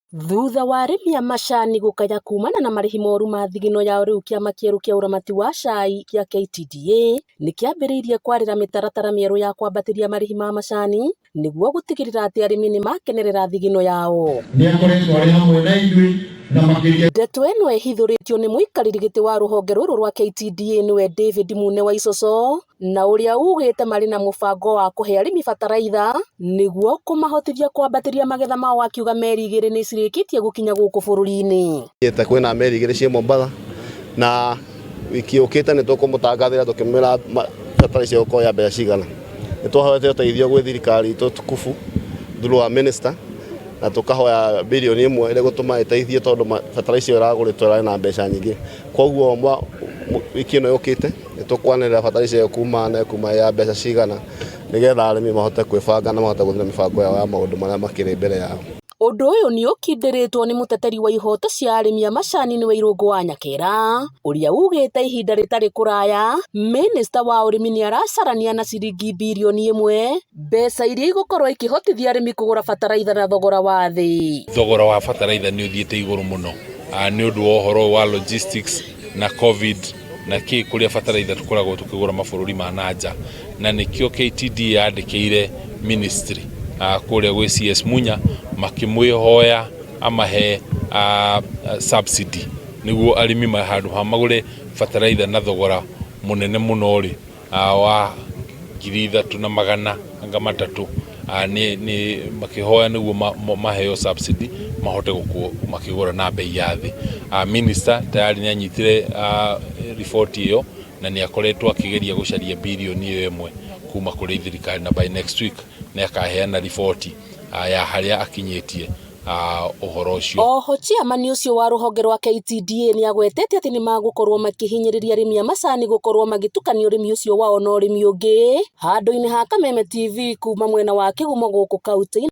Thutha wa arĩmi a macani gũkaya kumana na marĩhi moru ma thigino yao, rĩu kĩama kĩerũ kĩa ũramati wa cai kĩa KTDA nĩ kĩambĩrĩirie kwarĩra mĩtaratara mĩerũ ya kwambatĩria marĩhi ma macani nĩguo gũtigĩrĩra atĩ arĩmi nĩ makenerera thigino yao. Nĩakoretwo arĩ hamwe na ithuĩ na makĩria. Ndeto ĩno ĩhithũrĩtio nĩ mũikarĩri gĩtĩ wa rũhonge rũrũ rwa KTDA nĩwe David Mune wa Icoco, na ũrĩa ugĩte marĩ na mũbango wa kũhe arĩmi bataraitha nĩguo kũmahotithia kwambatĩria magetha mao, akiuga meri igĩrĩ nĩ cirĩkĩtie gũkinya gũkũ bũrũri-inĩ. Kwĩna meri igĩrĩ cia Mombatha na wiki yũkĩte nĩ tũkũmũtangathĩra tũkĩmwĩra bataraitha gũkorwo ya mbeca cigana. Nĩ twahoete ũteithio gwĩ thirikari itũ tukubu through wa minister na tukahoya bilioni 1 ĩrĩa gũtũma ĩteithie tondũ bataraitha ĩragũrĩtwo ĩrarĩ na mbeca nyingĩ. Koguo wiki ĩno yũkĩte nĩ tũkwanĩrĩra bataraitha kuma ya mbeca cigana nĩgetha arĩmi mahote kwĩbanga na mahote gũthĩra mĩbango yao ya maũndũ marĩa makĩrĩ mbere yao. Ũndũ ũyũ nĩ ũkindĩrĩtwo nĩ mũteteri wa ihoto cia arĩmi a macani nĩ Wairũngũ wa Nyakera, ũrĩa ugĩte ihinda rĩtarĩ kũraya minista wa ũrĩmi nĩ aracarania na ciringi bilioni 1 mbeca iria igũkorwo ikĩhotithia arĩmi kũgũra bataraitha na thogora wa thĩ. Thogora wa bataraitha nĩ ũthiĩte igũrũ mũno nĩ ũndũ wa ũhoro wa logistics na covid na kũrĩa bataraitha tũkoragwo tũkĩgũra mabũrũri ma nanja, na nĩkĩo KTDA yandĩkĩire ministry kũrĩa gwĩ CS Munya makĩmwĩhoya amahe subsidy nĩguo arĩmi handũ ha magũre bataraitha na thogora mũnene mũno rĩ wa 3,300 nĩ makĩhoya nĩguo maheo subsidy mahote gũkorwo makĩgũra na bei ya thĩ. Minister tayari nĩ anyitire report ĩyo na nĩ akoretwo akĩgeria gũcaria bilioni 1 kuma kũrĩ thirikari, na by next week nĩ akaheana report ya harĩa akinyĩtie ũhoro ũcio. Oho chairman ũcio wa rũhonge rwa KTDA nĩ agwetete atĩ nĩ magũkorwo makĩhinyĩrĩria arĩmi a macani gũkorwo magĩtukania ũrĩmi ũcio wao na ũrĩmi ũngĩ handũ-inĩ ha Kameme TV kuma mwena wa Kĩgumo gũkũ kaunti